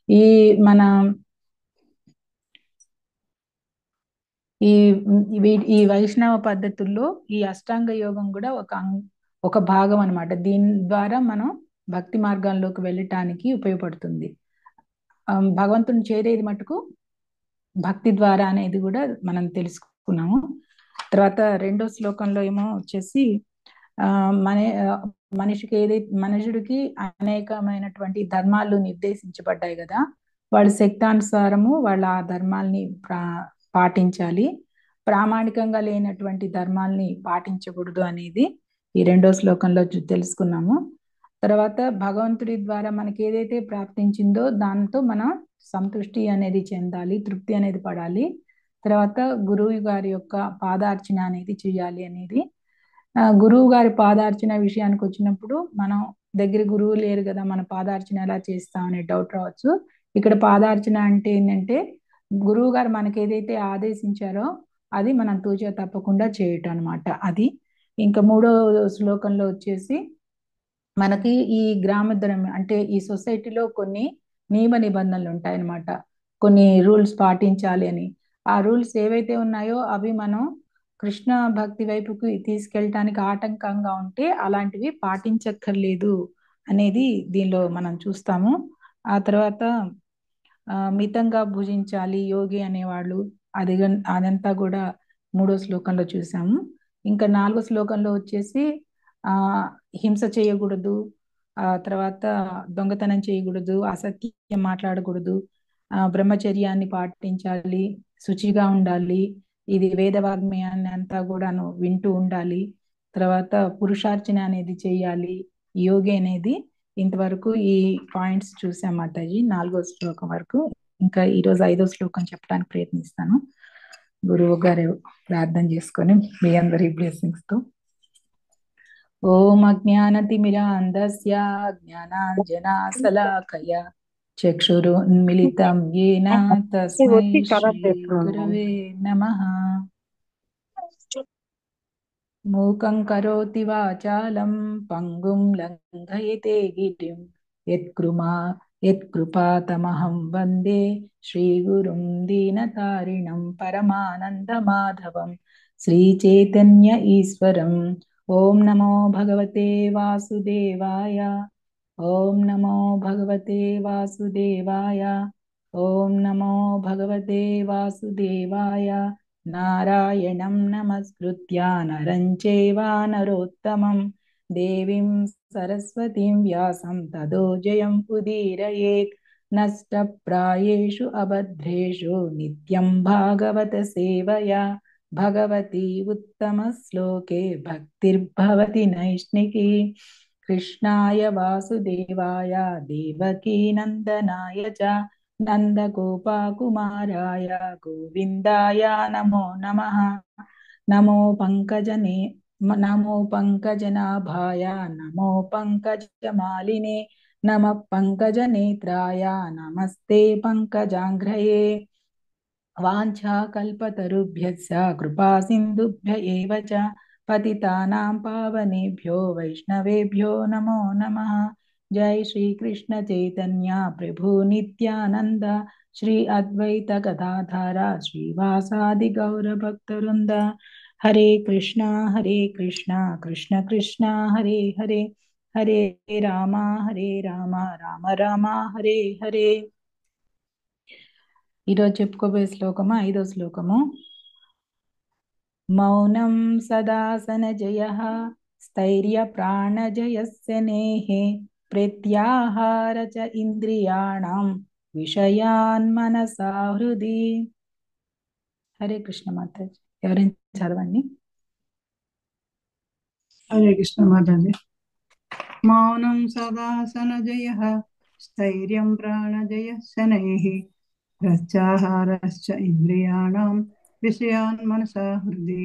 ఈ మన ఈ ఈ వైష్ణవ పద్ధతుల్లో ఈ అష్టాంగ యోగం కూడా ఒక భాగం అన్నమాట. దీని ద్వారా మనం భక్తి మార్గాల్లోకి వెళ్ళటానికి ఉపయోగపడుతుంది. భగవంతుని చేరేది మటుకు భక్తి ద్వారా అనేది కూడా మనం తెలుసుకున్నాము. తర్వాత రెండో శ్లోకంలో ఏమో వచ్చేసి ఆ మన మనిషికి మనుషుడికి అనేకమైనటువంటి ధర్మాలు నిర్దేశించబడ్డాయి కదా. వాళ్ళ శక్తానుసారము వాళ్ళ ఆ ధర్మాల్ని పాటించాలి. ప్రామాణికంగా లేనటువంటి ధర్మాల్ని పాటించకూడదు అనేది ఈ రెండో శ్లోకంలో తెలుసుకున్నాము. తర్వాత భగవంతుడి ద్వారా మనకి ఏదైతే ప్రాప్తించిందో దాంతో మనం సంతృష్టి అనేది చెందాలి, తృప్తి అనేది పడాలి. తర్వాత గురువు గారి యొక్క పాదార్చన అనేది చేయాలి అనేది. గురువు గారి పాదార్చన విషయానికి వచ్చినప్పుడు మనం దగ్గర గురువు లేరు కదా, మన పాదార్చన ఎలా చేస్తాం అనే డౌట్ రావచ్చు. ఇక్కడ పాదార్చన అంటే ఏంటంటే గురువు గారు మనకి ఏదైతే ఆదేశించారో అది మనం తూచా తప్పకుండా చేయటం అనమాట. అది ఇంకా మూడో శ్లోకంలో వచ్చేసి మనకి ఈ గ్రామోద్ధరం అంటే ఈ సొసైటీలో కొన్ని నియమ నిబంధనలు ఉంటాయన్నమాట. కొన్ని రూల్స్ పాటించాలి అని. ఆ రూల్స్ ఏవైతే ఉన్నాయో అవి మనం కృష్ణ భక్తి వైపుకి తీసుకెళ్ళటానికి ఆటంకంగా ఉంటే అలాంటివి పాటించక్కర్లేదు అనేది దీనిలో మనం చూస్తాము. ఆ తర్వాత మితంగా భుజించాలి యోగి అనేవాళ్ళు. అది అదంతా కూడా మూడో శ్లోకంలో చూసాము. ఇంకా నాలుగో శ్లోకంలో వచ్చేసి ఆ హింస చేయకూడదు, ఆ తర్వాత దొంగతనం చేయకూడదు, అసత్యం మాట్లాడకూడదు, బ్రహ్మచర్యాన్ని పాటించాలి, శుచిగా ఉండాలి, ఇది వేదవాగ్మయాన్ని అంతా కూడాను వింటూ ఉండాలి, తర్వాత పురుషార్చన అనేది చేయాలి, యోగి అనేది. ఇంతవరకు ఈ పాయింట్స్ చూసాం మాతాజీ, నాలుగో శ్లోకం వరకు. ఇంకా ఈరోజు ఐదో శ్లోకం చెప్పడానికి ప్రయత్నిస్తాను. గురువు గారు ప్రార్థన చేసుకొని మీ అందరి బ్లెస్సింగ్స్ తో. ఓం అజ్ఞానతిమిరాంధస్య జ్ఞానాంజనాశలాకయ చక్షురున్మిళితం येन తస్మై శ్రీ గురవే నమః. మూకం కరోతి వాచాలం పంగుం లంఘయతే గిరిం యత్కృపాతమహం వందే శ్రీగురుం దీనతారిణం పరమానందమాధవం శ్రీచైతన్య ఈశ్వరం. ఓం నమో భగవతే వాసుదేవాయ. ఓం నమో భగవతే వాసుదేవాయ. ఓం నమో భగవతే వాసుదేవాయ. నారాయణం నమస్కృత్య నరం చైవ నరోత్తమం దేవీం సరస్వతీం వ్యాసం తదో జయం ఉదీరయేత్. నష్టప్రాయేషు అభద్రేషు నిత్యం భాగవత సేవయా భగవతి ఉత్తమ శ్లోకే భక్తిర్భవతి నైష్ణికీ. కృష్ణాయ వాసుదేవాయ దేవకీ నందనాయ చ నందగోపకుమారాయ గోవిందాయ నమో నమః. నమో పంకజనాభాయ నమో పంకజమాలినే నమః పంకజనేత్రాయ నమస్తే పంకజాంఘ్రయే. వాంఛాకల్పతరుభ్యశ్చ కృపా సింధుభ్య ఏవ చ పతితానాం పావనేభ్యో వైష్ణవేభ్యో నమో నమః. జై శ్రీ కృష్ణ చైతన్య ప్రభు నిత్యానంద శ్రీ అద్వైత గదాధర శ్రీవాసాది గౌర భక్తవృంద. హరే కృష్ణ కృష్ణ కృష్ణ హరే హరే, హరే రామ రామ రామ హరే హరే. ఈరోజు చెప్పుకోబోయే శ్లోకము ఐదో శ్లోకము. మౌనం సదాసన జయ స్థైర్య ప్రాణజయ శనేః ప్రత్యాహార చ ఇంద్రియాణం విషయాన్ మనసా హృది. హరే కృష్ణ మాతాజీ, ఎవరైనా చదవండి. హరే కృష్ణ మాతాజీ. మౌనం సదాసన జయ స్థైర్యం ప్రాణజయ శనైః ప్రత్యాహారశ్చ ఇంద్రియాణం విషయాన్ మనసా హృది.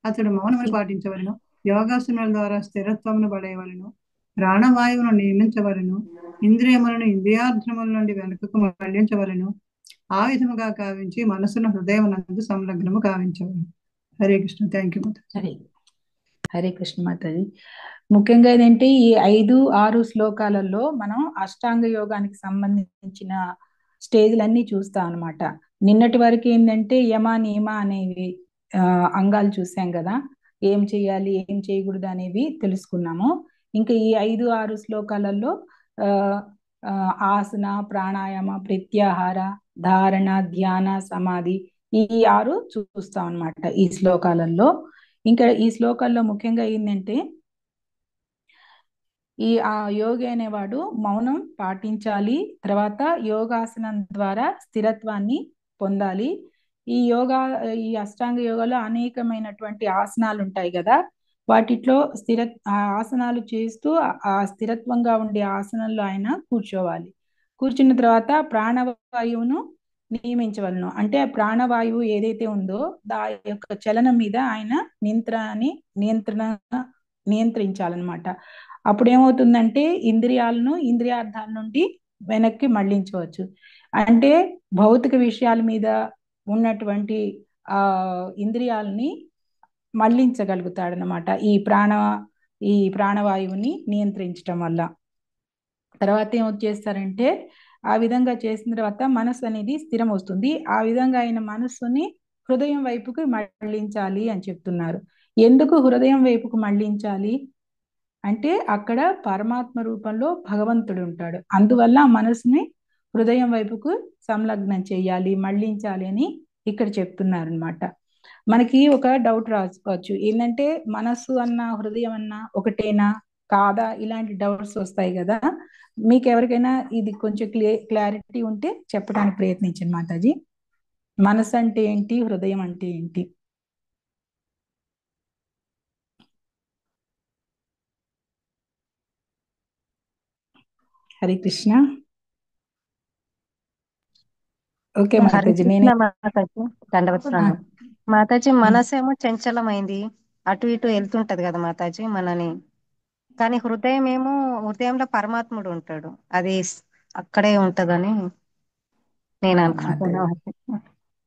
అతడు మౌనమును పాటించవలను, యోగాసనాల ద్వారా స్థిరత్వమును పడేయవలను, ప్రాణవాయువును నియమించవలను, ఇంద్రియములను ఇంద్రియార్థముల నుండి వెనుకకు మళ్లించవలను, ఆ విధముగా కావించి మనసును హృదయమునందు సంలగ్నము కావించవలను. హరే కృష్ణ. Thank you. హరే కృష్ణ మాతాజీ. ముఖ్యంగా ఏంటంటే ఈ 5, 6 శ్లోకాలలో మనం అష్టాంగ యోగానికి సంబంధించిన స్టేజ్లన్నీ చూస్తాం అనమాట. నిన్నటి వరకు ఏంటంటే యమ నియమ అనేవి ఆ, అంగాలు చూసాం కదా. ఏం చేయాలి ఏం చేయకూడదు అనేవి తెలుసుకున్నాము. ఇంకా ఈ 5, 6 శ్లోకాలలో ఆ, ఆ, ఆసన, ప్రాణాయామ, ప్రత్యాహార, ధారణ, ధ్యాన, సమాధి, ఈ 6 చూస్తాం అన్నమాట ఈ శ్లోకాలలో. ఇంకా ఈ శ్లోకాల్లో ముఖ్యంగా ఏంటంటే ఆ యోగి అనేవాడు మౌనం పాటించాలి. తర్వాత యోగాసనం ద్వారా స్థిరత్వాన్ని పొందాలి. ఈ యోగా ఈ అష్టాంగ యోగాలో అనేకమైనటువంటి ఆసనాలు ఉంటాయి కదా. వాటిట్లో ఆ ఆసనాలు చేస్తూ ఆ స్థిరత్వంగా ఉండే ఆసనంలో ఆయన కూర్చోవాలి. కూర్చున్న తర్వాత ప్రాణవాయువును నియమించవలను. అంటే ఆ ప్రాణవాయువు ఏదైతే ఉందో దా యొక్క చలనం మీద ఆయన నియంత్రణ నియంత్రించాలన్నమాట. అప్పుడు ఏమవుతుందంటే ఇంద్రియార్థాల నుండి వెనక్కి మళ్ళించవచ్చు. అంటే భౌతిక విషయాల మీద ఉన్నటువంటి ఆ ఇంద్రియాలని మళ్ళించగలుగుతాడనమాట ఈ ప్రాణవాయువుని నియంత్రించటం వల్ల. తర్వాత ఏమొచ్చేస్తారంటే ఆ విధంగా చేసిన తర్వాత మనసు అనేది స్థిరం వస్తుంది. ఆ విధంగా ఆయన మనస్సుని హృదయం వైపుకి మళ్ళించాలి అని చెప్తున్నారు. ఎందుకు హృదయం వైపుకు మళ్ళించాలి అంటే అక్కడ పరమాత్మ రూపంలో భగవంతుడు ఉంటాడు. అందువల్ల మనసుని హృదయం వైపుకు సంలగ్నం చేయాలి, మళ్ళించాలి అని ఇక్కడ చెప్తున్నారు అనమాట. మనకి ఒక డౌట్ రాసుకోవచ్చు, ఏంటంటే మనస్సు అన్న హృదయం అన్న ఒకటేనా కాదా, ఇలాంటి డౌట్స్ వస్తాయి కదా. మీకు ఎవరికైనా ఇది కొంచెం క్లారిటీ ఉంటే చెప్పడానికి ప్రయత్నించండి మాతాజీ. మనసు అంటే ఏంటి, హృదయం అంటే ఏంటి? హరే కృష్ణ. ఓకే హరే మాతాజీ, కృష్ణ నేనే మాతాజీ. దండవత్సరాలు మాతాజీ. మనసేమో చంచలమైంది, అటు ఇటు వెళ్తుంటది కదా మాతాజీ మనని. కానీ హృదయంలో పరమాత్ముడు ఉంటాడు, అది అక్కడే ఉంటదని నేను అవును అనుకుంటున్నా. మాతాజీ.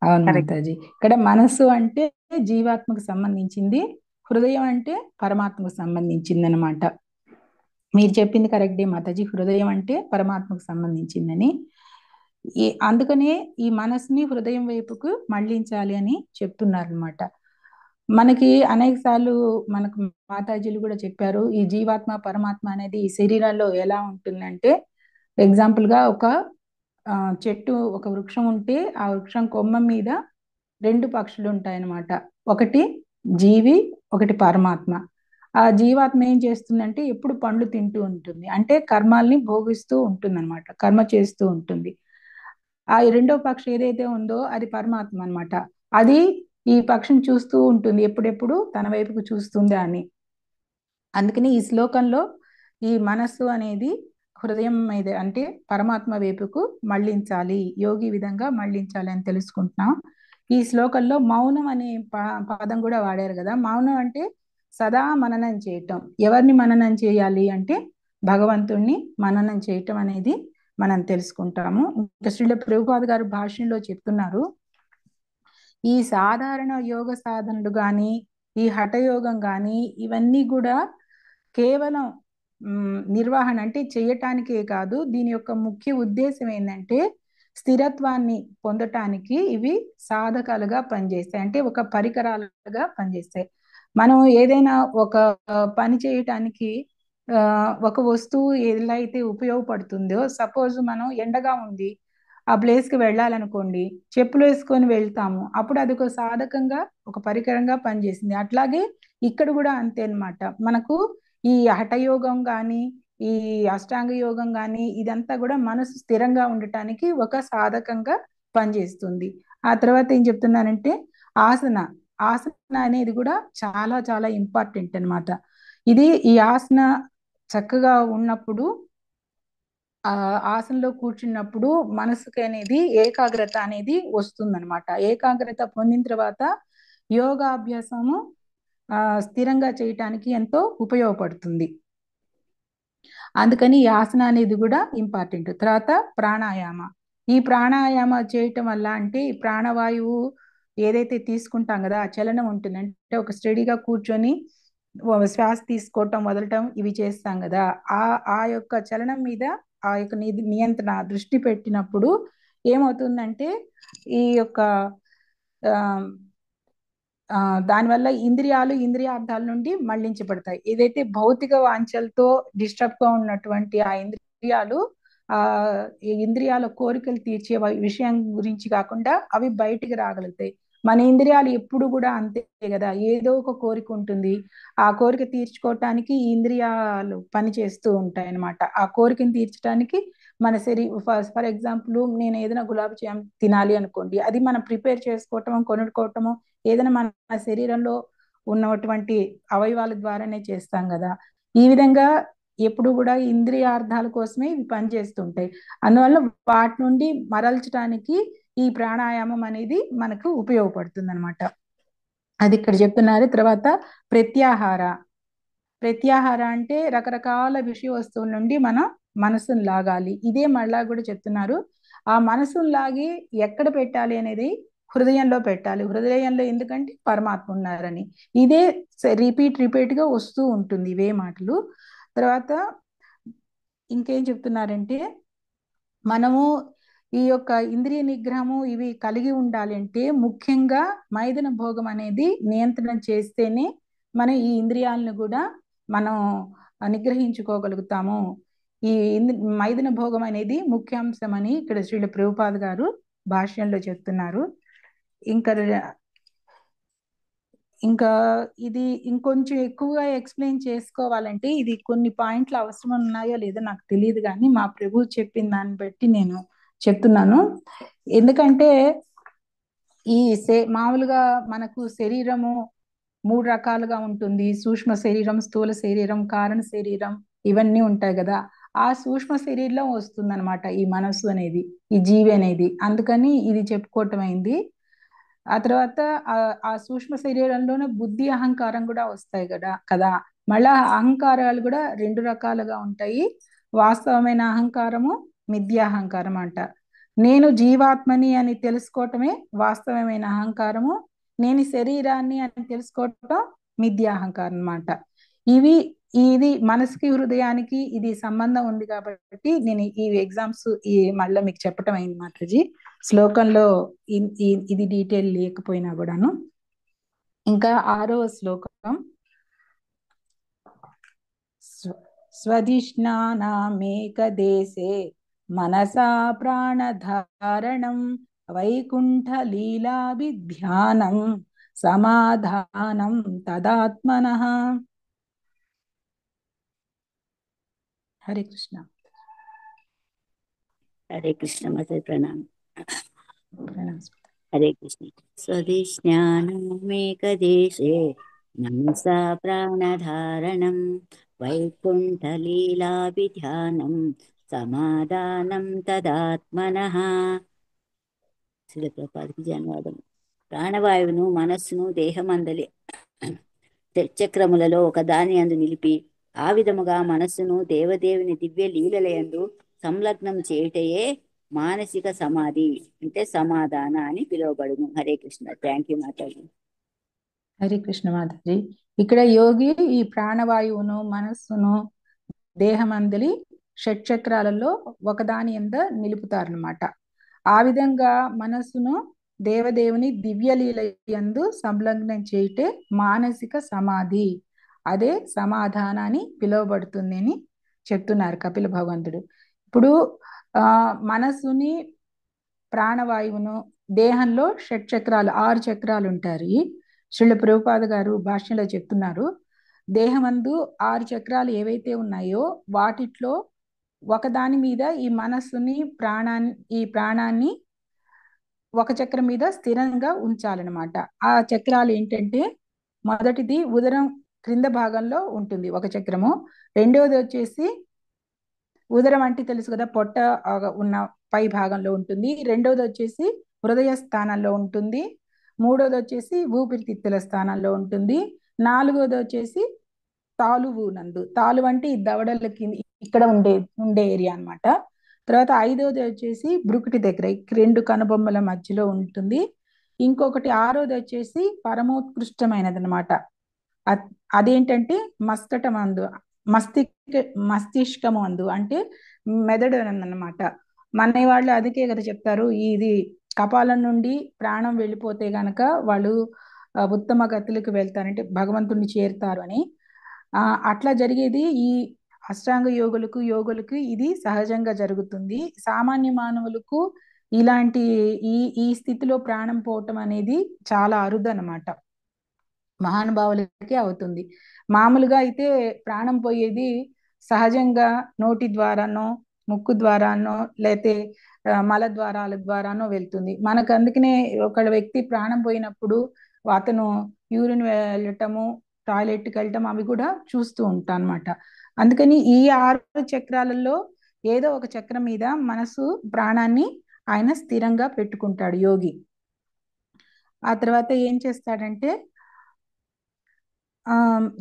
అవును హరే మాతాజీ. ఇక్కడ మనస్సు అంటే జీవాత్మకు సంబంధించింది, హృదయం అంటే పరమాత్మకు సంబంధించింది అనమాట. మీరు చెప్పింది కరెక్టే మాతాజీ, హృదయం అంటే పరమాత్మకు సంబంధించిందని. అందుకనే ఈ మనసుని హృదయం వైపుకు మళ్ళించాలి అని చెప్తున్నారు అనమాట. మనకి అనేక సార్లు మనకు మాతాజీలు కూడా చెప్పారు, ఈ జీవాత్మ పరమాత్మ అనేది ఈ శరీరాల్లో ఎలా ఉంటుందంటే, ఎగ్జాంపుల్ గా ఒక చెట్టు, ఒక వృక్షం ఉంటే ఆ వృక్షం కొమ్మ మీద 2 పక్షులు ఉంటాయన్నమాట. ఒకటి జీవి, ఒకటి పరమాత్మ. ఆ జీవాత్మ ఏం చేస్తుందంటే ఎప్పుడు పండ్లు తింటూ ఉంటుంది, అంటే కర్మాల్ని భోగిస్తూ ఉంటుంది అనమాట, కర్మ చేస్తూ ఉంటుంది. ఆ రెండో పక్షి ఏదైతే ఉందో అది పరమాత్మ అన్నమాట. అది ఈ పక్షిని చూస్తూ ఉంటుంది, ఎప్పుడెప్పుడు తన వైపుకు చూస్తుందా అని. అందుకని ఈ శ్లోకంలో ఈ మనస్సు అనేది హృదయం మీద అంటే పరమాత్మ వైపుకు మళ్ళించాలి, యోగి విధంగా మళ్ళించాలి అని తెలుసుకుంటున్నాం. ఈ శ్లోకంలో మౌనం అనే పదం కూడా వాడారు కదా. మౌనం అంటే సదా మననం చేయటం. ఎవరిని మననం చేయాలి అంటే భగవంతుణ్ణి మననం చేయటం అనేది మనం తెలుసుకుంటాము. ఇంకా శ్రీల ప్రభుపాద గారు భాష్యంలో చెప్తున్నారు, ఈ సాధారణ యోగ సాధనలు కానీ ఈ హఠయోగం కానీ ఇవన్నీ కూడా కేవలం నిర్వహణ అంటే చేయటానికే కాదు, దీని యొక్క ముఖ్య ఉద్దేశం ఏంటంటే స్థిరత్వాన్ని పొందటానికి ఇవి సాధకాలుగా పనిచేస్తాయి, అంటే ఒక పరికరాలుగా పనిచేస్తాయి. మనం ఏదైనా ఒక పని చేయటానికి ఒక వస్తువు ఎలా అయితే ఉపయోగపడుతుందో, సపోజ్ మనం ఎండగా ఉంది ఆ ప్లేస్ కి వెళ్ళాలనుకోండి, చెప్పులు వేసుకొని వెళ్తాము, అప్పుడు అది ఒక సాధకంగా ఒక పరికరంగా పనిచేసింది. అట్లాగే ఇక్కడ కూడా అంతే అన్నమాట. మనకు ఈ హఠయోగం కానీ ఈ అష్టాంగ యోగం కానీ ఇదంతా కూడా మనసు స్థిరంగా ఉండటానికి ఒక సాధకంగా పనిచేస్తుంది. ఆ తర్వాత ఏం చెప్తున్నానంటే ఆసన ఆసన అనేది కూడా చాలా చాలా ఇంపార్టెంట్ అన్నమాట. ఈ ఆసన చక్కగా ఉన్నప్పుడు, ఆ ఆసనలో కూర్చున్నప్పుడు మనసుకి అనేది ఏకాగ్రత అనేది వస్తుందన్నమాట. ఏకాగ్రత పొందిన తర్వాత యోగాభ్యాసము స్థిరంగా చేయటానికి ఎంతో ఉపయోగపడుతుంది. అందుకని ఈ ఆసన అనేది కూడా ఇంపార్టెంట్. తర్వాత ప్రాణాయామ. ఈ ప్రాణాయామ చేయటం వల్ల అంటే ఈ ప్రాణవాయువు ఏదైతే తీసుకుంటాం కదా, ఆ చలనం ఉంటుంది. అంటే ఒక స్టడీగా కూర్చొని శ్వాస తీసుకోవటం వదలటం ఇవి చేస్తాం కదా, ఆ ఆ యొక్క చలనం మీద ఆ యొక్క నియంత్రణ దృష్టి పెట్టినప్పుడు ఏమవుతుందంటే ఈ యొక్క ఆ, ఆ దానివల్ల ఇంద్రియార్థాల నుండి మళ్లించబడతాయి. ఏదైతే భౌతిక వాంఛలతో డిస్టర్బ్ గా ఉన్నటువంటి ఆ ఇంద్రియాలు ఆ ఈ ఇంద్రియాల కోరికలు తీర్చే విషయం గురించి కాకుండా అవి బయటికి రాగలుగుతాయి. మన ఇంద్రియాలు ఎప్పుడు కూడా అంతే కదా, ఏదో ఒక కోరిక ఉంటుంది, ఆ కోరిక తీర్చుకోవటానికి ఈ ఇంద్రియాలు పని చేస్తూ ఉంటాయి అన్నమాట. ఆ కోరికను తీర్చడానికి మన ఫర్ ఎగ్జాంపుల్ నేను ఏదైనా గులాబీ జామ్ తినాలి అనుకోండి, అది మనం ప్రిపేర్ చేసుకోవటం కొనుక్కోవటము ఏదైనా మన శరీరంలో ఉన్నటువంటి అవయవాల ద్వారానే చేస్తాం కదా. ఈ విధంగా ఎప్పుడు కూడా ఇంద్రియార్థాల కోసమే ఇవి పనిచేస్తుంటాయి. అందువల్ల వాటి నుండి మరల్చడానికి ఈ ప్రాణాయామం అనేది మనకు ఉపయోగపడుతుంది అనమాట. అది ఇక్కడ చెప్తున్నారు. తర్వాత ప్రత్యాహార. ప్రత్యాహార అంటే రకరకాల విషయ వస్తువుల నుండి మనం మనసును లాగాలి. ఇదే మళ్ళా కూడా చెప్తున్నారు. ఆ మనసును లాగి ఎక్కడ పెట్టాలి అనేది హృదయంలో పెట్టాలి. హృదయంలో ఎందుకంటే పరమాత్మ ఉన్నారని. ఇదే రిపీట్ గా వస్తూ ఉంటుంది ఇవే మాటలు. తర్వాత ఇంకేం చెప్తున్నారంటే మనము ఈ యొక్క ఇంద్రియ నిగ్రహము ఇవి కలిగి ఉండాలి అంటే ముఖ్యంగా మైదన భోగం అనేది నియంత్రణ చేస్తేనే మనం ఈ ఇంద్రియాలను కూడా మనం నిగ్రహించుకోగలుగుతాము. ఈ మైదన భోగం అనేది ముఖ్యాంశం అని ఇక్కడ శ్రీల ప్రభుపాద గారు భాష్యంలో చెప్తున్నారు. ఇంకా ఇంకా ఇది ఇంకొంచెం ఎక్కువగా ఎక్స్ప్లెయిన్ చేసుకోవాలంటే ఇది కొన్ని పాయింట్లు అవసరం ఉన్నాయో లేదో నాకు తెలియదు, కానీ మా ప్రభు చెప్పిన దాన్ని బట్టి నేను చెప్తున్నాను. ఎందుకంటే ఈ మామూలుగా మనకు శరీరము 3 రకాలుగా ఉంటుంది. సూక్ష్మ శరీరం, స్థూల శరీరం, కారణ శరీరం ఇవన్నీ ఉంటాయి కదా. ఆ సూక్ష్మ శరీరంలో వస్తుంది అనమాట ఈ మనస్సు అనేది, ఈ జీవి అనేది. అందుకని ఇది చెప్పుకోవటం అయింది. ఆ తర్వాత ఆ సూక్ష్మ శరీరంలోనే బుద్ధి అహంకారం కూడా వస్తాయి కదా. మళ్ళా అహంకారాలు కూడా 2 రకాలుగా ఉంటాయి. వాస్తవమైన అహంకారము, మిథ్యాహంకారం అంట. నేను జీవాత్మని అని తెలుసుకోవటమే వాస్తవమైన అహంకారము, నేను శరీరాన్ని అని తెలుసుకోవటం మిథ్యాహంకారం అన్నమాట. ఇది మనసుకి హృదయానికి ఇది సంబంధం ఉంది కాబట్టి నేను ఈ ఎగ్జామ్స్ మళ్ళీ మీకు చెప్పటం అయింది మాతాజీ. శ్లోకంలో ఇది డీటెయిల్ లేకపోయినా కూడాను. ఇంకా 6వ శ్లోకం. స్వధిష్ణానామేకదేశే మనసా ప్రాణధారణం వైకుంఠలీలాభిధ్యానం సమాధానం తదాత్మనః. హరే కృష్ణ. హరే కృష్ణ మాతాజీ. ప్రణామం. ప్రణామం. హరే కృష్ణ. స్వధిష్ణానామేకదేశే మనసా ప్రాణధారణం వైకుంఠలీలాభిధ్యానం సమాధానం తదాత్మనః. శ్రీల ప్రభుపాదకి ధన్యవాదం. ప్రాణవాయువును మనస్సును దేహమందలి చక్రములలో ఒక దాని యందు నిలిపి ఆ విధముగా మనస్సును దేవదేవుని దివ్య లీలలయందు సంలగ్నం చేయుటయే మానసిక సమాధి అంటే సమాధాన అని పిలువబడును. హరే కృష్ణ. Thank you Mataji. హరే కృష్ణ మాతాజీ. ఇక్కడ యోగి ఈ ప్రాణవాయువును మనస్సును దేహమందలి షట్చక్రాలలో ఒకదాని యందు నిలుపుతారనమాట. ఆ విధంగా మనస్సును దేవదేవుని దివ్యలీల యందు సంలగ్నం చేయుటే మానసిక సమాధి, అదే సమాధానాన్ని పిలువబడుతుంది అని చెప్తున్నారు కపిల భగవంతుడు. ఇప్పుడు మనస్సుని ప్రాణవాయువును దేహంలో షట్చక్రాలు 6 చక్రాలు ఉంటారు. శ్రీల ప్రభుపాద గారు భాష్యంలో చెప్తున్నారు. దేహమందు 6 చక్రాలు ఏవైతే ఉన్నాయో వాటిట్లో ఒకదాని మీద ఈ మనస్సుని ఈ ప్రాణాన్ని ఒక చక్రం మీద స్థిరంగా ఉంచాలన్నమాట. ఆ చక్రాలు ఏంటంటే మొదటిది ఉదరం క్రింద భాగంలో ఉంటుంది ఒక చక్రము. రెండవది వచ్చేసి ఉదరం అంటే తెలుసు కదా, పొట్ట ఉన్న పై భాగంలో ఉంటుంది. రెండవది వచ్చేసి హృదయ స్థానంలో ఉంటుంది. మూడవది వచ్చేసి ఊపిరితిత్తుల స్థానంలో ఉంటుంది. నాలుగవది వచ్చేసి తాలువు అంటే ఈ దవడలకి ఇక్కడ ఉండే ఏరియా అన్నమాట. తర్వాత 5వది వచ్చేసి బ్రుకుటి దగ్గర 2 కనుబొమ్మల మధ్యలో ఉంటుంది. ఇంకొకటి 6వది వచ్చేసి పరమోత్కృష్టమైనది అనమాట. అ- అదేంటంటే మస్కటమందు, మస్తిష్కమందు అంటే మెదడు అన్నమాట. మన వాళ్ళు అందుకే కదా చెప్తారు, ఇది కపాలం నుండి ప్రాణం వెళ్ళిపోతే గనక వాళ్ళు ఉత్తమ గతులకు వెళ్తారంటే భగవంతుణ్ణి చేరుతారు అని. ఆ, అట్లా జరిగేది ఈ అష్టాంగ యోగులకు ఇది సహజంగా జరుగుతుంది. సామాన్య మానవులకు ఇలాంటి ఈ ఈ స్థితిలో ప్రాణం పోవటం అనేది చాలా అరుదు అనమాట. మహానుభావులకే అవుతుంది. మామూలుగా అయితే ప్రాణం పోయేది సహజంగా నోటి ద్వారానో, ముక్కు ద్వారానో, లేతే మల ద్వారాల ద్వారానో వెళ్తుంది. మనకు అందుకనే ఒక వ్యక్తి ప్రాణం పోయినప్పుడు అతను యూరిన్ వెళ్ళటము, టాయిలెట్కి వెళ్ళటం అవి కూడా చూస్తూ ఉంటాం అనమాట. అందుకని ఈ 6 చక్రాలలో ఏదో ఒక చక్రం మీద మనసు ప్రాణాన్ని ఆయన స్థిరంగా పెట్టుకుంటాడు యోగి. ఆ తర్వాత ఏం చేస్తాడంటే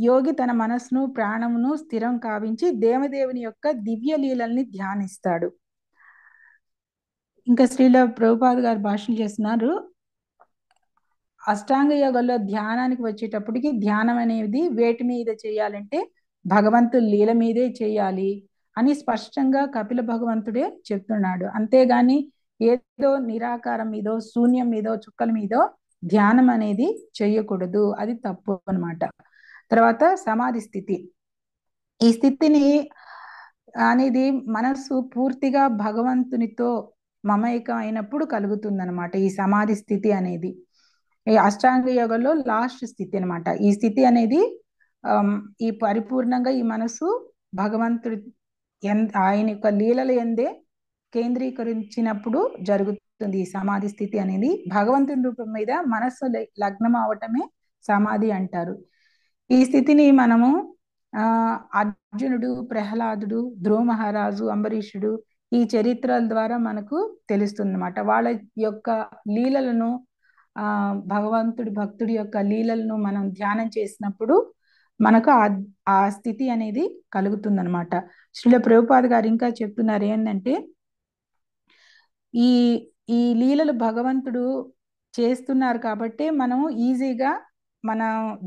యోగి తన మనస్సును ప్రాణమును స్థిరం కావించి దేవదేవుని యొక్క దివ్య లీలల్ని ధ్యానిస్తాడు. ఇంకా శ్రీల ప్రభుపాద్ గారు భాషలు చేస్తున్నారు, అష్టాంగ యోగంలో ధ్యానానికి వచ్చేటప్పటికి ధ్యానం అనేది వేటి మీద చేయాలంటే భగవంతుడి లీల మీదే చేయాలి అని స్పష్టంగా కపిల భగవంతుడే చెప్తున్నాడు. అంతేగాని ఏదో నిరాకారం మీదో, శూన్యం మీదో, చుక్కల మీదో ధ్యానం అనేది చేయకూడదు, అది తప్పు అన్నమాట. తర్వాత సమాధి స్థితి. ఈ స్థితిని అనేది మనస్సు పూర్తిగా భగవంతునితో మమైకం అయినప్పుడు కలుగుతుందన్నమాట ఈ సమాధి స్థితి అనేది. ఈ అష్టాంగ యోగంలో లాస్ట్ స్థితి అన్నమాట ఈ స్థితి అనేది. ఈ పరిపూర్ణంగా ఈ మనసు భగవంతుడి ఆయన యొక్క లీలల ఎందే కేంద్రీకరించినప్పుడు జరుగుతుంది ఈ సమాధి స్థితి అనేది. భగవంతుని రూపం మీద మనస్సు లగ్నం అవటమే సమాధి అంటారు. ఈ స్థితిని మనము అర్జునుడు, ప్రహ్లాదుడు, ధ్రువ మహారాజు, అంబరీషుడు ఈ చరిత్రల ద్వారా మనకు తెలుస్తుంది అన్నమాట. వాళ్ళ యొక్క లీలలను, భగవంతుడి భక్తుడి యొక్క లీలలను మనం ధ్యానం చేసినప్పుడు మనకు ఆ స్థితి అనేది కలుగుతుందన్నమాట. శ్రీల ప్రభుపాద గారు ఇంకా చెప్తున్నారు ఏంటంటే, ఈ ఈ లీలలు భగవంతుడు చేస్తున్నారు కాబట్టి మనం ఈజీగా మన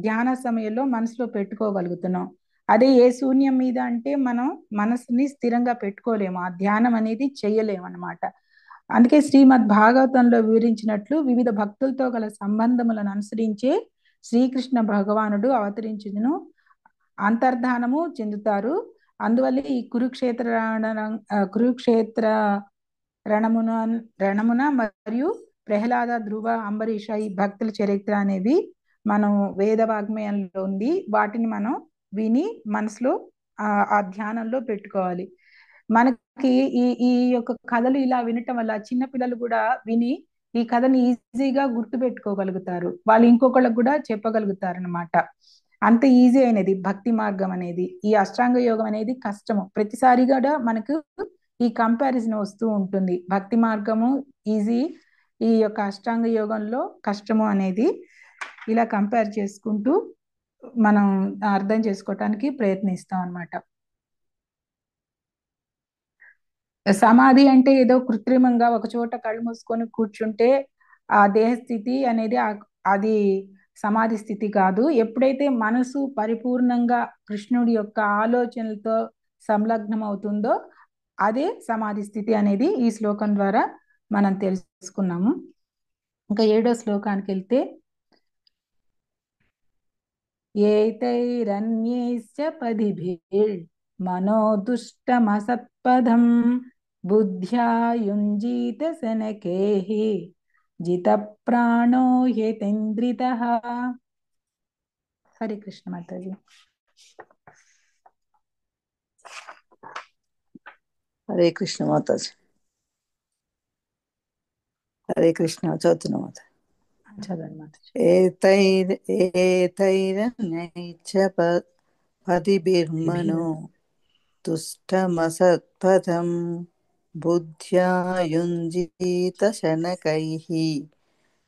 ధ్యాన సమయంలో మనసులో పెట్టుకోగలుగుతున్నాం. అదే ఏ శూన్యం మీద అంటే మనం మనసుని స్థిరంగా పెట్టుకోలేము, ఆ ధ్యానం అనేది చెయ్యలేము అన్నమాట. అందుకే శ్రీమద్ భాగవతంలో వివరించినట్లు వివిధ భక్తులతో గల సంబంధములను అనుసరించే శ్రీకృష్ణ భగవానుడు అవతరించును, అంతర్ధానము చెందుతారు. అందువల్ల ఈ కురుక్షేత్ర రణమున మరియు ప్రహ్లాద, ధ్రువ, అంబరీష ఈ భక్తుల చరిత్ర అనేవి మనం వేద వాగ్మయంలో ఉంది. వాటిని మనం విని మనసులో ఆ ధ్యానంలో పెట్టుకోవాలి. మనకి ఈ ఈ యొక్క కథలు ఇలా వినటం వల్ల చిన్నపిల్లలు కూడా విని ఈ కథని ఈజీగా గుర్తు పెట్టుకోగలుగుతారు, వాళ్ళు ఇంకొకళ్ళకు కూడా చెప్పగలుగుతారు అనమాట. అంత ఈజీ అయినది భక్తి మార్గం అనేది. ఈ అష్టాంగ యోగం అనేది కష్టము, ప్రతిసారి కూడా మనకు ఈ కంపారిజన్ వస్తూ ఉంటుంది. భక్తి మార్గము ఈజీ, ఈ యొక్క అష్టాంగ యోగంలో కష్టము అనేది ఇలా కంపేర్ చేసుకుంటూ మనం అర్థం చేసుకోవటానికి ప్రయత్నిస్తాం అన్నమాట. సమాధి అంటే ఏదో కృత్రిమంగా ఒక చోట కళ్ళు మూసుకొని కూర్చుంటే ఆ దేహస్థితి అనేది అది సమాధి స్థితి కాదు. ఎప్పుడైతే మనసు పరిపూర్ణంగా కృష్ణుడి యొక్క ఆలోచనలతో సంలగ్నం అవుతుందో అదే సమాధి స్థితి అనేది ఈ శ్లోకం ద్వారా మనం తెలుసుకున్నాము. ఇంకా 7వ శ్లోకానికి వెళ్తే, ఏతైరన్యైశ్చ పదిభిర్ మనో దుష్టమసత్పదం బుద్ధ్యా యుంజీత శనకేహి జిత ప్రాణో హ్యేతేంద్రితః. హరే కృష్ణ మాతాజీ. హరే కృష్ణ మాతాజీ. హరే కృష్ణ. చదువుతున్నా మాత. చదవండి మాతాజీ. ఏతైరన్యైశ్చ పదిభిర్మనో దుష్టమసత్పథం బుద్ధ్యా యుంజీత శనకైః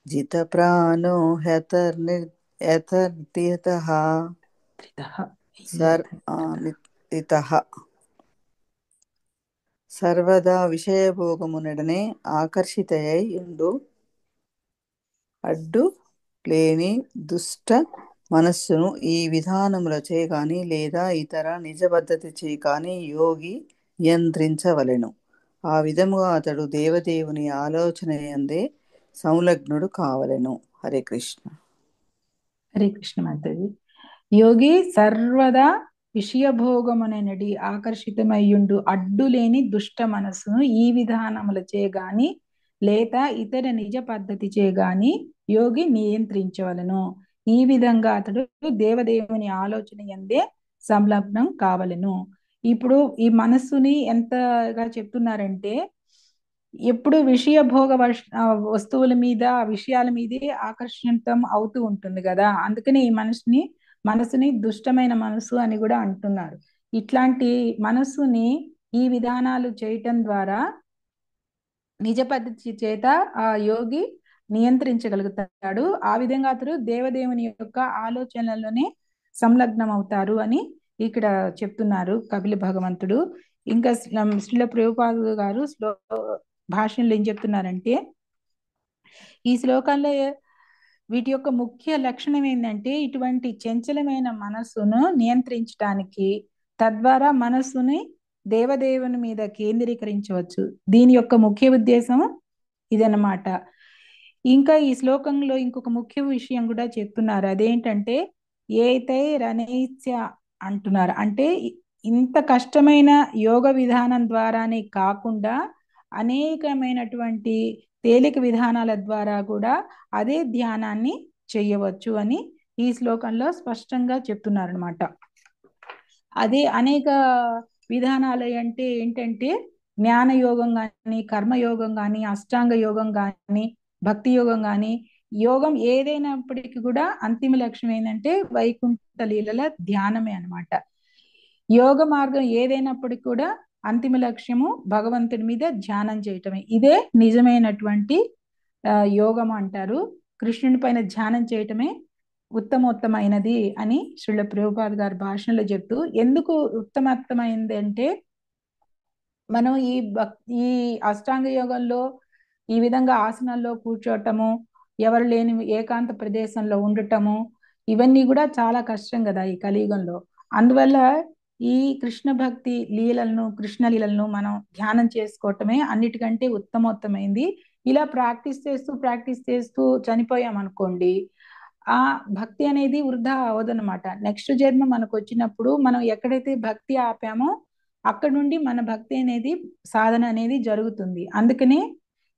జితప్రాణో హ్యతర్నితః. సర్వదా విషయభోగమునడనే ఆకర్షితయై ఉండు అడ్డు లేని దుష్ట మనస్సును ఈ విధానములచే గాని లేదా ఇతర నిజ పద్ధతిచే కాని యోగి నియంత్రించవలెను. ఆ విధముగా అతడు దేవదేవుని ఆలోచన యందే సంలగ్నుడు కావలెను. హరే కృష్ణ. హరే కృష్ణ మాతాజీ. యోగి సర్వదా విషయభోగమునడి ఆకర్షితమయ్యుండు అడ్డులేని దుష్ట మనస్సును ఈ విధానములచే గాని లేదా ఇతర నిజ పద్ధతిచే గాని యోగి నియంత్రించవలను. ఈ విధంగా అతడు దేవదేవుని ఆలోచన యందే సంలగ్నం కావలెను. ఇప్పుడు ఈ మనస్సుని ఎంతగా చెప్తున్నారంటే ఎప్పుడు విషయ భోగ వస్తువుల మీద విషయాల మీదే ఆకర్షితం అవుతూ ఉంటుంది కదా, అందుకని ఈ మనసుని దుష్టమైన మనసు అని కూడా అంటున్నారు. ఇట్లాంటి మనస్సుని ఈ విధానాలు చేయటం ద్వారా నిజ పద్ధతి చేత ఆ యోగి నియంత్రించగలుగుతాడు. ఆ విధంగా అతడు దేవదేవుని యొక్క ఆలోచనలలోనే సంలగ్నం అవుతారు అని ఇక్కడ చెప్తున్నారు కపిల భగవంతుడు. ఇంకా శ్రీల ప్రభుపాద గారు భాషణలో ఏం చెప్తున్నారంటే, ఈ శ్లోకంలో వీటి యొక్క ముఖ్య లక్షణం ఏంటంటే ఇటువంటి చంచలమైన మనస్సును నియంత్రించడానికి, తద్వారా మనస్సుని దేవదేవుని మీద కేంద్రీకరించవచ్చు. దీని యొక్క ముఖ్య ఉద్దేశం ఇదన్నమాట. ఇంకా ఈ శ్లోకంలో ఇంకొక ముఖ్య విషయం కూడా చెప్తున్నారు. అదేంటంటే ఏతై రణైత్య అంటున్నారు. అంటే ఇంత కష్టమైన యోగ విధానం ద్వారానే కాకుండా అనేకమైనటువంటి తేలిక విధానాల ద్వారా కూడా అదే ధ్యానాన్ని చెయ్యవచ్చు అని ఈ శ్లోకంలో స్పష్టంగా చెప్తున్నారు అనమాట. అదే అనేక విధానాలు అంటే ఏంటంటే జ్ఞానయోగం కానీ, కర్మయోగం కానీ, అష్టాంగ యోగం కానీ, భక్తి యోగం కానీ, యోగం ఏదైనప్పటికీ కూడా అంతిమ లక్ష్యం ఏంటంటే వైకుంఠ లీలల ధ్యానమే అనమాట. యోగ మార్గం ఏదైనప్పటికీ కూడా అంతిమ లక్ష్యము భగవంతుడి మీద ధ్యానం చేయటమే. ఇదే నిజమైనటువంటి యోగం అంటారు. కృష్ణుని పైన ధ్యానం చేయటమే ఉత్తమోత్తమైనది అని శ్రీల ప్రభుపాద గారి భాషణలో చెప్తూ, ఎందుకు ఉత్తమోత్తమైంది అంటే మనం ఈ అష్టాంగ యోగంలో ఈ విధంగా ఆసనాల్లో కూర్చోటము, ఎవరు లేని ఏకాంత ప్రదేశంలో ఉండటము, ఇవన్నీ కూడా చాలా కష్టం కదా ఈ కలియుగంలో. అందువల్ల ఈ కృష్ణ భక్తి లీలలను, కృష్ణ లీలలను మనం ధ్యానం చేసుకోవటమే అన్నిటికంటే ఉత్తమోత్తమైంది. ఇలా ప్రాక్టీస్ చేస్తూ చనిపోయాం అనుకోండి, ఆ భక్తి అనేది వృధా అవదనమాట. నెక్స్ట్ జన్మ మనకు వచ్చినప్పుడు మనం ఎక్కడైతే భక్తి ఆపామో అక్కడ నుండి మన భక్తి అనేది, సాధన అనేది జరుగుతుంది. అందుకనే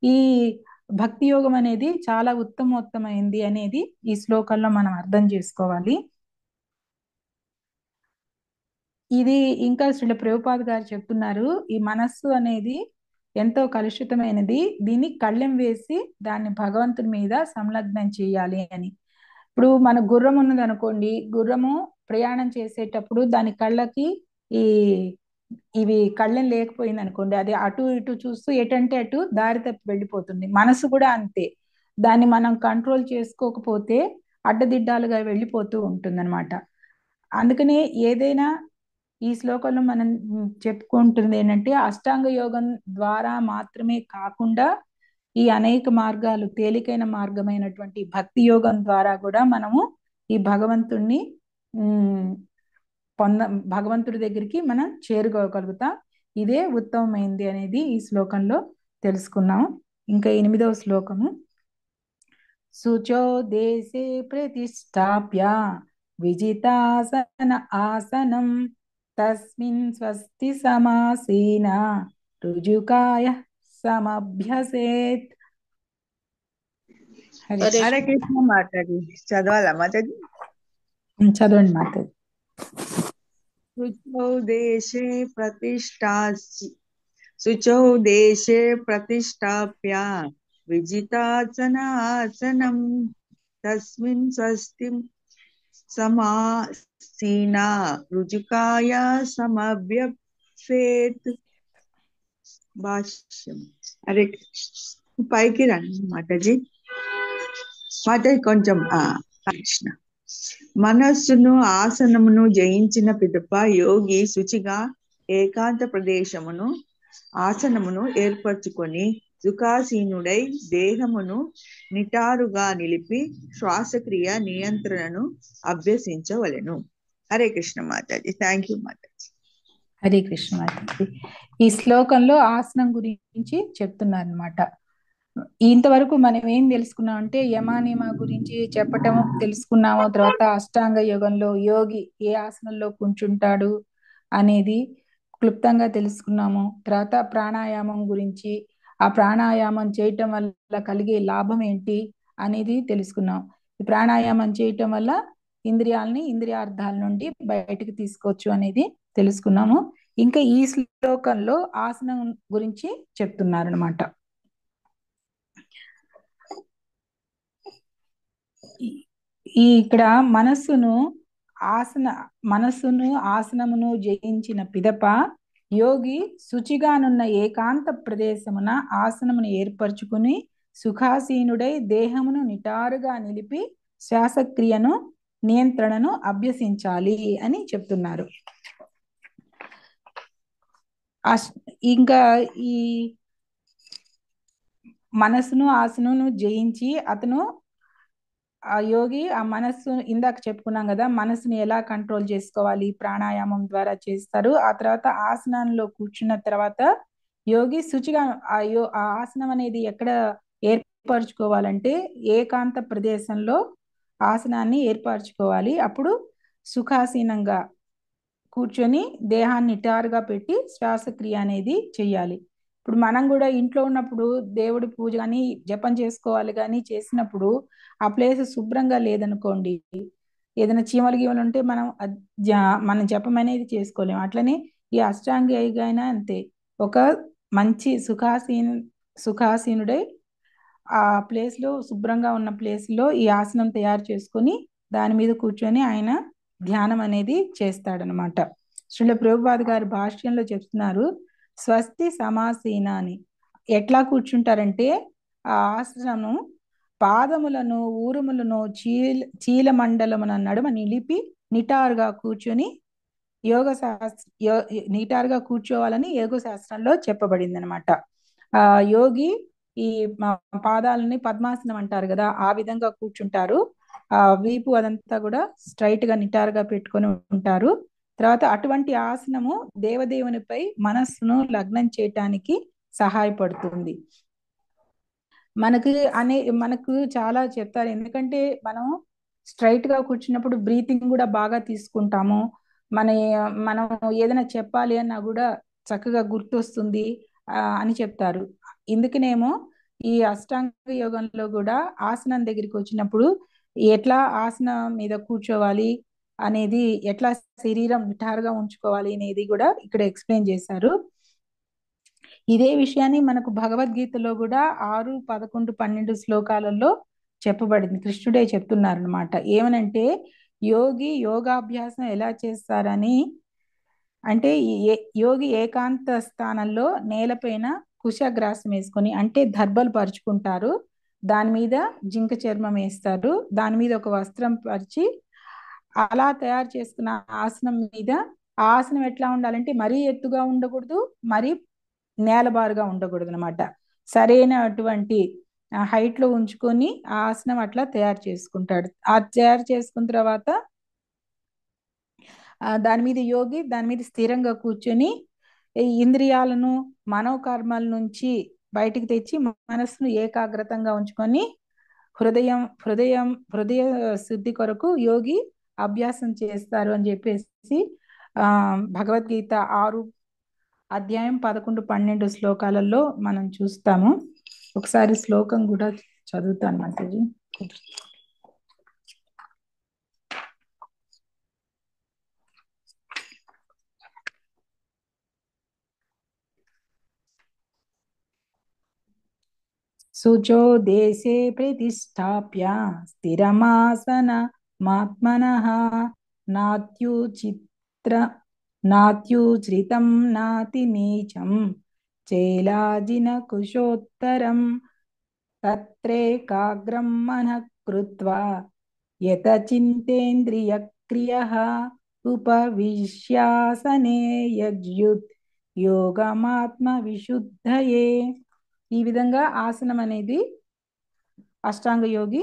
ఈ భక్తి యోగం అనేది చాలా ఉత్తమోత్తమైంది అనేది ఈ శ్లోకంలో మనం అర్థం చేసుకోవాలి. ఇది ఇంకా శ్రీల ప్రభుపాద గారు చెప్తున్నారు, ఈ మనస్సు అనేది ఎంతో కలుషితమైనది, దీన్ని కళ్ళెం వేసి దాన్ని భగవంతుని మీద సంలగ్నం చేయాలి అని. ఇప్పుడు మన గుర్రం ఉన్నది అనుకోండి, గుర్రము ప్రయాణం చేసేటప్పుడు దాని కళ్ళకి ఇవి కళ్ళెం లేకపోయింది అనుకోండి, అది అటు ఇటు చూస్తూ ఎటంటే అటు దారి తప్పి వెళ్ళిపోతుంది. మనసు కూడా అంతే, దాన్ని మనం కంట్రోల్ చేసుకోకపోతే అడ్డదిడ్డాలుగా వెళ్ళిపోతూ ఉంటుందన్నమాట. అందుకనే ఏదైనా ఈ శ్లోకంలో మనం చెప్పుకుంటుంది ఏంటంటే అష్టాంగ యోగం ద్వారా మాత్రమే కాకుండా ఈ అనేక మార్గాలు, తేలికైన మార్గమైనటువంటి భక్తి యోగం ద్వారా కూడా మనము ఈ భగవంతుణ్ణి భగవంతుడి దగ్గరికి మనం చేరుకోగలుగుతాం. ఇదే ఉత్తమమైంది అనేది ఈ శ్లోకంలో తెలుసుకున్నాం. ఇంకా 8వ శ్లోకము, శుచో దేశే ప్రతిష్టాప్య విజితాసన ఆసనం తస్మిన్ స్వస్తి సమాసీన రుజుకాయ సమభ్యసేత్. హరే కృష్ణ మాతాజీ. చదవాలా మాతాజీ? చదవండి మాతాజీ. శుచౌ దేశే ప్రతిష్టాప్య విజితాసన ఆసనం తస్మిన్ స్వస్తి సమాసీనా రుజుకాయ సమభ్యసేత్. భాష్యం. అరే పైకి రండి మాతాజీ. మాతాజీ కొంచెం కృష్ణ. మనస్సును ఆసనమును జయించిన పిదప యోగి శుచిగా ఏకాంత ప్రదేశమును ఆసనమును ఏర్పరచుకొని సుఖాసీనుడై దేహమును నిటారుగా నిలిపి శ్వాసక్రియ నియంత్రణను అభ్యసించవలెను. హరే కృష్ణ మాతాజీ. Thank you Mataji. హరే కృష్ణ మాతాజీ. ఈ శ్లోకంలో ఆసనం గురించి చెప్తున్నారు అనమాట. ఇంతవరకు మనం ఏం తెలుసుకున్నాం అంటే యమానియమ గురించి చెప్పటం తెలుసుకున్నాము. తర్వాత అష్టాంగ యోగంలో యోగి ఏ ఆసనంలో కూర్చుంటాడు అనేది క్లుప్తంగా తెలుసుకున్నాము. తర్వాత ప్రాణాయామం గురించి, ఆ ప్రాణాయామం చేయటం వల్ల కలిగే లాభం ఏంటి అనేది తెలుసుకున్నాం. ఈ ప్రాణాయామం చేయటం వల్ల ఇంద్రియాలని ఇంద్రియార్థాల నుండి బయటకు తీసుకోవచ్చు అనేది తెలుసుకున్నాము. ఇంకా ఈ శ్లోకంలో ఆసనం గురించి చెప్తున్నారు అనమాట. ఇక్కడ మనస్సును ఆసనమును జయించిన పిదప యోగి శుచిగానున్న ఏకాంత ప్రదేశమున ఆసనమును ఏర్పరచుకుని సుఖాసీనుడై దేహమును నిటారుగా నిలిపి శ్వాసక్రియను నియంత్రణను అభ్యసించాలి అని చెప్తున్నారు. ఇంకా ఈ మనస్సును ఆసనను జయించి అతను ఆ యోగి ఆ మనస్సు, ఇందాక చెప్పుకున్నాం కదా, మనసుని ఎలా కంట్రోల్ చేసుకోవాలి, ప్రాణాయామం ద్వారా చేస్తారు. ఆ తర్వాత ఆసనంలో కూర్చున్న తర్వాత యోగి శుచిగా ఆ ఆసనం అనేది ఎక్కడ ఏర్పరచుకోవాలంటే ఏకాంత ప్రదేశంలో ఆసనాన్ని ఏర్పరచుకోవాలి. అప్పుడు సుఖాసీనంగా కూర్చొని దేహాన్ని నిటారుగా పెట్టి శ్వాసక్రియ అనేది చెయ్యాలి. ఇప్పుడు మనం కూడా ఇంట్లో ఉన్నప్పుడు దేవుడి పూజ కానీ జపం చేసుకోవాలి కానీ చేసినప్పుడు ఆ ప్లేస్ శుభ్రంగా లేదనుకోండి, ఏదైనా చీమలు గీమలు ఉంటే మనం జపం అనేది చేసుకోలేము. అట్లనే ఈ అష్టాంగ యోగ అయినా అంతే. ఒక మంచి సుఖాసీనుడై ఆ ప్లేస్లో శుభ్రంగా ఉన్న ప్లేస్లో ఈ ఆసనం తయారు చేసుకొని దాని మీద కూర్చొని ఆయన ధ్యానం అనేది చేస్తాడనమాట. శ్రీల ప్రభుపాద గారి భాష్యంలో చెప్తున్నారు, స్వస్తి సమాసీన అని. ఎట్లా కూర్చుంటారంటే ఆ ఆసనము పాదములను ఊరుములను చీల మండలమున నడుమ నిలిపి నిటారుగా కూర్చొని నిటారుగా కూర్చోవాలని యోగ శాస్త్రంలో చెప్పబడింది అనమాట. ఆ యోగి ఈ పాదాలని పద్మాసనం అంటారు కదా, ఆ విధంగా కూర్చుంటారు. ఆ వీపు అదంతా కూడా స్ట్రైట్ గా నిటారుగా పెట్టుకొని ఉంటారు. తర్వాత అటువంటి ఆసనము దేవదేవునిపై మనస్సును లగ్నం చేయటానికి సహాయపడుతుంది. మనకు చాలా చెప్తారు. ఎందుకంటే మనం స్ట్రైట్ గా కూర్చున్నప్పుడు బ్రీతింగ్ కూడా బాగా తీసుకుంటాము. మనం ఏదైనా చెప్పాలి అన్నా కూడా చక్కగా గుర్తొస్తుంది అని చెప్తారు. ఇందుకనేమో ఈ అష్టాంగ యోగంలో కూడా ఆసనం దగ్గరికి వచ్చినప్పుడు ఎట్లా ఆసనం మీద కూర్చోవాలి అనేది, ఎట్లా శరీరం నిటారుగా ఉంచుకోవాలి అనేది కూడా ఇక్కడ ఎక్స్ప్లెయిన్ చేశారు. ఇదే విషయాన్ని మనకు భగవద్గీతలో కూడా 6, 11, 12 శ్లోకాలలో చెప్పబడింది. కృష్ణుడే చెప్తున్నారు అనమాట. ఏమనంటే యోగి యోగాభ్యాసం ఎలా చేస్తారని అంటే యోగి ఏకాంత స్థానంలో నేలపైన కుశగ్రాసం వేసుకొని, అంటే దర్బలు పరుచుకుంటారు. దాని మీద జింక చర్మం వేస్తారు. దాని మీద ఒక వస్త్రం పరిచి అలా తయారు చేసుకున్న ఆసనం మీద, ఆసనం ఎట్లా ఉండాలంటే మరీ ఎత్తుగా ఉండకూడదు, మరీ నేలబారుగా ఉండకూడదు అనమాట. సరైనటువంటి హైట్ లో ఉంచుకొని ఆ ఆసనం అట్లా తయారు చేసుకుంటాడు. ఆ తయారు చేసుకున్న తర్వాత దాని మీద స్థిరంగా కూర్చొని ఇంద్రియాలను మనోకర్మల నుంచి బయటికి తెచ్చి మనస్సును ఏకాగ్రతంగా ఉంచుకొని హృదయ శుద్ధి కొరకు యోగి అభ్యాసం చేస్తారు అని చెప్పేసి భగవద్గీత 6 అధ్యాయం 11, 12 శ్లోకాలలో మనం చూస్తాము. ఒకసారి శ్లోకం కూడా చదువుతాను మాతాజీ. శుచో దేశే ప్రతిష్టాప్య స్థిరమాసనమాత్మనః నాత్యుచ్రితం నాతి నీచం చేలాజిన కుశోత్తరం తత్రేకాగ్రం మనః కృత్వా యత చింతేంద్రియ క్రియః ఉపవిశ్యాసనే యజ్యుత్ యోగమాత్మ విశుద్ధయే. ఈ విధంగా ఆసనం అనేది అష్టాంగ యోగి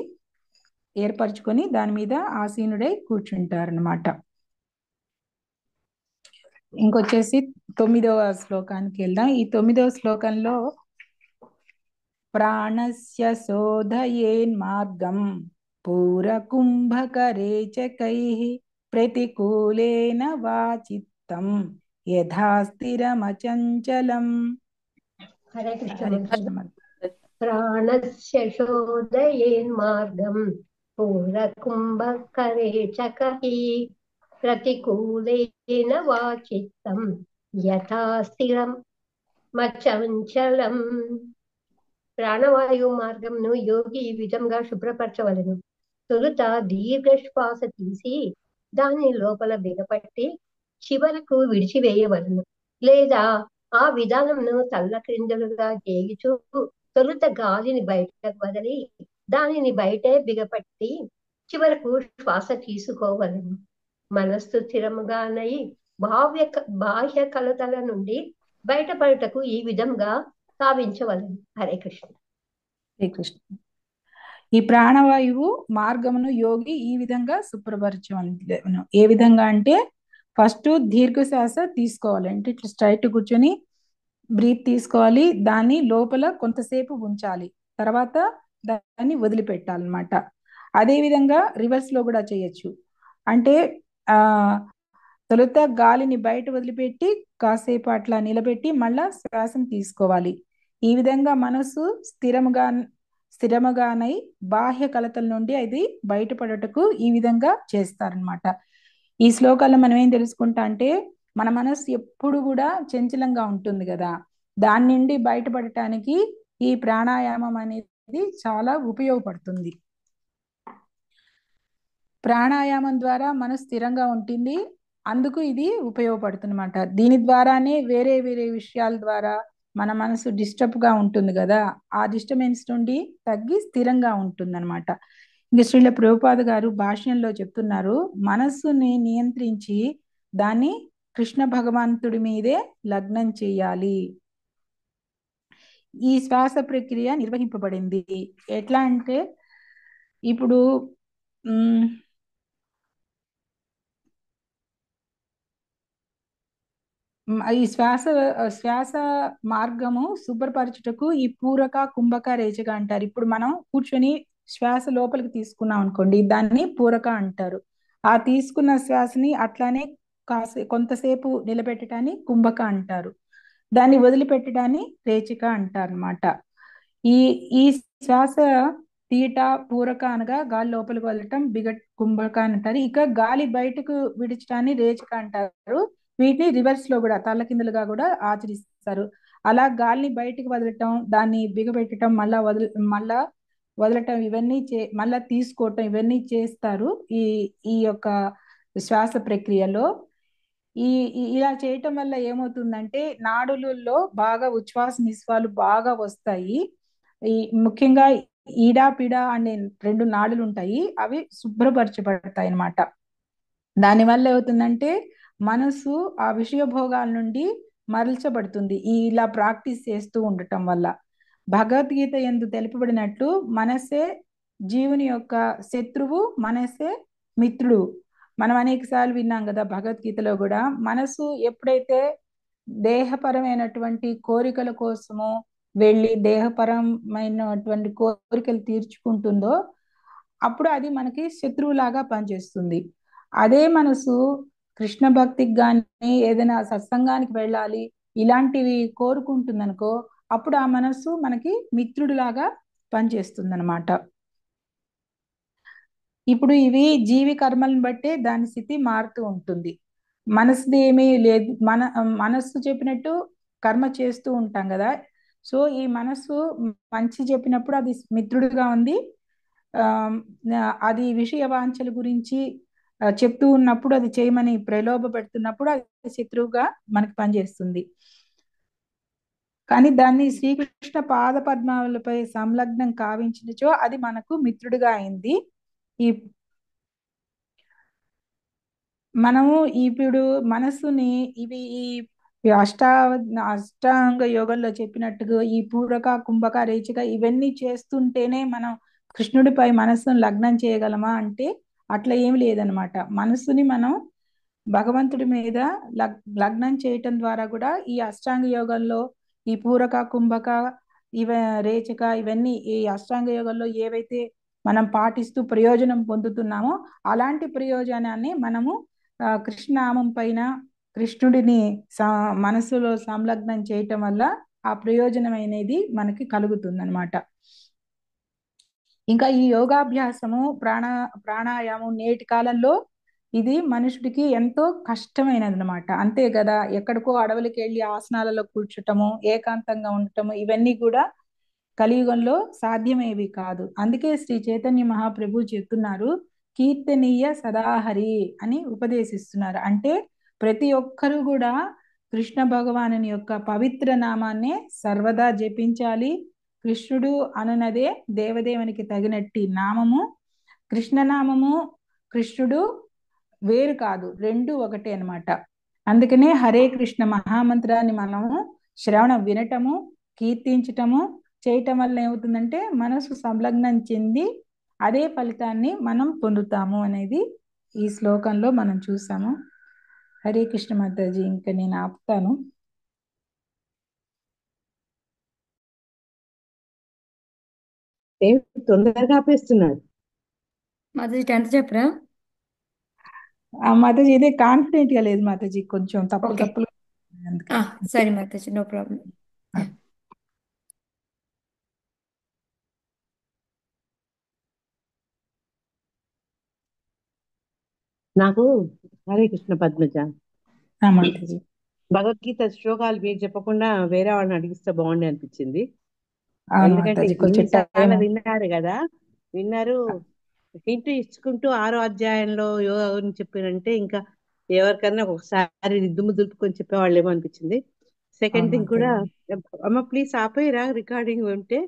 ఏర్పరచుకొని దాని మీద ఆసీనుడై కూర్చుంటారనమాట. ఇంకొచ్చేసి 9వ శ్లోకానికి వెళ్దాం. ఈ 9వ శ్లోకంలో ప్రాణస్య శోధయేన్మార్గం పూరకుంభకరేచకైః ప్రతికూలేన వాచిత్తం యథా స్థిరమచంచలం. హరే కృష్ణ హరే మాతాజీ. కృష్ణ మాత. ప్రాణస్య శోధయేన్మార్గం పూరకుంభకరేచకః ప్రతికూలేన వాచిత్తం యథా స్థిరం మచంచలం. ప్రాణవాయు మార్గంను యోగి ఈ విధంగా శుభ్రపరచవలెను. తొలుత దీర్ఘ శ్వాస తీసి దాని లోపల బిగపట్టి చివరకు విడిచివేయవలను, లేదా ఆ విధానంను తల్ల క్రిందలుగా చేయుచూ తొలుత గాలిని బయటకు వదిలి దానిని బయటే బిగపట్టి చివరకు శ్వాస తీసుకోవలను. మనస్సు స్థిరముగానై బాహ్య కలతల నుండి బయటపడుటకు ఈ విధంగా సావించవలను. హరే కృష్ణ. హరే కృష్ణ. ఈ ప్రాణవాయువు మార్గమును యోగి ఈ విధంగా శుభ్రపరచవలను. ఏ విధంగా అంటే ఫస్ట్ దీర్ఘ శ్వాస తీసుకోవాలి. అంటే ఇట్లా స్ట్రైట్ కూర్చొని బ్రీత్ తీసుకోవాలి, దాన్ని లోపల కొంతసేపు ఉంచాలి, తర్వాత దాన్ని వదిలిపెట్టాలన్నమాట. అదే విధంగా రివర్స్ లో కూడా చేయొచ్చు. అంటే తొలుత గాలిని బయట వదిలిపెట్టి కాసేపు అట్లా నిలబెట్టి మళ్ళా శ్వాసను తీసుకోవాలి. ఈ విధంగా మనసు స్థిరముగానై బాహ్య కలతల నుండి అది బయటపడటకు ఈ విధంగా చేస్తారనమాట. ఈ శ్లోకాల్లో మనం ఏం తెలుసుకుంటా అంటే మన మనసు ఎప్పుడు కూడా చంచలంగా ఉంటుంది కదా, దాని నుండి బయటపడటానికి ఈ ప్రాణాయామం అనేది చాలా ఉపయోగపడుతుంది. ప్రాణాయామం ద్వారా మనసు స్థిరంగా ఉంటుంది, అందుకు ఇది ఉపయోగపడుతుందన్నమాట. దీని ద్వారానే వేరే వేరే విషయాల ద్వారా మన మనసు డిస్టర్బ్ గా ఉంటుంది కదా, ఆ డిస్టర్బెన్స్ నుండి తగ్గి స్థిరంగా ఉంటుందన్నమాట. ఇంక శ్రీల ప్రభుపాద గారు భాష్యంలో చెప్తున్నారు, మనస్సుని నియంత్రించి దాన్ని కృష్ణ భగవంతుడి మీదే లగ్నం చేయాలి. ఈ శ్వాస ప్రక్రియ నిర్వహింపబడింది ఎట్లా అంటే, ఇప్పుడు ఈ శ్వాస మార్గము శుభ్రపరచుటకు ఈ పూరక కుంభక రేచక అంటారు. ఇప్పుడు మనం కూర్చొని శ్వాస లోపలికి తీసుకున్నాం అనుకోండి, దాన్ని పూరక అంటారు. ఆ తీసుకున్న శ్వాసని అట్లానే కొంతసేపు నిలబెట్టడాన్ని కుంభక అంటారు. దాన్ని వదిలిపెట్టడాన్ని రేచిక అంటారు అనమాట. ఈ శ్వాస తీట పూరక అనగా గాలి లోపలికి వదలటం, బిగట్ కుంభక అంటారు. ఇక గాలి బయటకు విడిచడాన్ని రేచిక అంటారు. వీటిని రివర్స్ లో కూడా తల్ల కిందలుగా కూడా ఆచరిస్తారు. అలా గాలిని బయటికి వదలటం, దాన్ని బిగబెట్టడం, మళ్ళా వదలటం, ఇవన్నీ మళ్ళా తీసుకోవటం, ఇవన్నీ చేస్తారు ఈ యొక్క శ్వాస ప్రక్రియలో. ఇలా చేయటం వల్ల ఏమవుతుందంటే నాడులలో బాగా ఉచ్ఛ్వాస నిశ్వాసాలు బాగా వస్తాయి. ముఖ్యంగా ఈడా పీడా అనే 2 నాడులు ఉంటాయి, అవి శుభ్రపరచబడతాయి అన్నమాట. దానివల్ల ఏమవుతుందంటే మనసు ఆ విషయ భోగాల నుండి మరల్చబడుతుంది ఇలా ప్రాక్టీస్ చేస్తూ ఉండటం వల్ల. భగవద్గీత యందు తెలుపబడినట్లు మనసే జీవుని యొక్క శత్రువు, మనసే మిత్రుడు. మనం అనేక సార్లు విన్నాం కదా భగవద్గీతలో కూడా. మనసు ఎప్పుడైతే దేహపరమైనటువంటి కోరికల కోసము వెళ్ళి దేహపరమైనటువంటి కోరికలు తీర్చుకుంటుందో అప్పుడు అది మనకి శత్రువులాగా పనిచేస్తుంది. అదే మనసు కృష్ణ భక్తికి కానీ ఏదైనా సత్సంగానికి వెళ్ళాలి ఇలాంటివి కోరుకుంటుంది అనుకో, అప్పుడు ఆ మనసు మనకి మిత్రుడిలాగా పనిచేస్తుంది అనమాట. ఇప్పుడు ఇవి జీవి కర్మలను బట్టే దాని స్థితి మారుతూ ఉంటుంది. మనసుది ఏమీ లేదు, మనస్సు చెప్పినట్టు కర్మ చేస్తూ ఉంటాం కదా. సో ఈ మనసు మంచి చెప్పినప్పుడు అది మిత్రుడిగా ఉంది, అది విషయ వాంఛల గురించి చెప్తూ ఉన్నప్పుడు, అది చేయమని ప్రలోభ పెడుతున్నప్పుడు అది శత్రువుగా మనకి పనిచేస్తుంది. కానీ దాన్ని శ్రీకృష్ణ పాద పద్మాలపై సంలగ్నం కావించినచో అది మనకు మిత్రుడిగా అయింది. మనము ఇప్పుడు మనస్సుని ఈ ఈ అష్టాంగ యోగంలో చెప్పినట్టుగా ఈ పూరక కుంభక రేచక ఇవన్నీ చేస్తుంటేనే మనం కృష్ణుడిపై మనస్సును లగ్నం చేయగలమా అంటే అట్లా ఏం లేదనమాట. మనస్సుని మనం భగవంతుడి మీద లగ్నం చేయటం ద్వారా కూడా ఈ అష్టాంగ యోగంలో ఈ పూరక కుంభక ఇవ రేచక ఇవన్నీ ఈ అష్టాంగ యోగంలో ఏవైతే మనం పాటిస్తూ ప్రయోజనం పొందుతున్నామో అలాంటి ప్రయోజనాన్ని మనము కృష్ణనామం పైన కృష్ణుడిని మనసులో సంలగ్నం చేయటం వల్ల ఆ ప్రయోజనం అనేది మనకి కలుగుతుంది అనమాట. ఇంకా ఈ యోగాభ్యాసము ప్రాణాయామం నేటి కాలంలో ఇది మనుషుడికి ఎంతో కష్టమైనది అనమాట. అంతే కదా, ఎక్కడికో అడవులకి వెళ్ళి ఆసనాలలో కూర్చోటము, ఏకాంతంగా ఉండటము ఇవన్నీ కూడా కలియుగంలో సాధ్యమేవి కాదు. అందుకే శ్రీ చైతన్య మహాప్రభు చెప్తున్నారు, కీర్తనీయ సదాహరి అని ఉపదేశిస్తున్నారు. అంటే ప్రతి ఒక్కరూ కూడా కృష్ణ భగవానుని యొక్క పవిత్ర నామాన్నే సర్వదా జపించాలి. కృష్ణుడు అనునదే దేవదేవునికి తగినట్టి నామము. కృష్ణనామము కృష్ణుడు వేరు కాదు, రెండు ఒకటే అన్నమాట. అందుకనే హరే కృష్ణ మహామంత్రాన్ని మనము శ్రవణం వినటము, కీర్తించటము చేయటం వల్ల ఏమవుతుందంటే మనసు సంలగ్నం చెంది అదే ఫలితాన్ని మనం పొందుతాము అనేది ఈ శ్లోకంలో మనం చూసాము. హరే కృష్ణ మాతాజీ, ఇంకా నేను ఆపుతాను. తొందరగా ఆపేస్తున్నారు. మాతాజీ 10th చెప్పరా? మాతాజీ ఇదే కాన్ఫిడెంట్ గా లేదు మాతాజీ, కొంచెం తప్పులు ఓకే, తప్పులు అందుకని. సరే మాతాజీ, నో ప్రాబ్లం. నాకు హరే కృష్ణ పద్మజ, మాతాజీ భగవద్గీత శ్లోకాలు మీరు చెప్పకుండా వేరే వాళ్ళని అడిగిస్తే బాగుండే అనిపించింది. అవును ఎందుకంటే మాతాజీ, కొంచెం ఇన్నిసార్లు టైం. విన్నారు కదా, విన్నారు. హింట్ ఇచ్చుకుంటూ 6వ అధ్యాయంలో యోగా గురించి చెప్పారంటే ఇంకా ఎవరికన్నా ఒకసారి దుమ్ము దులుపుకొని చెప్పేవాళ్ళేమో అనిపించింది. సెకండ్ అవును థింగ్ కూడా, మాతాజీ. అమ్మ ప్లీజ్ ఆపేరా రికార్డింగ్ ఉంటే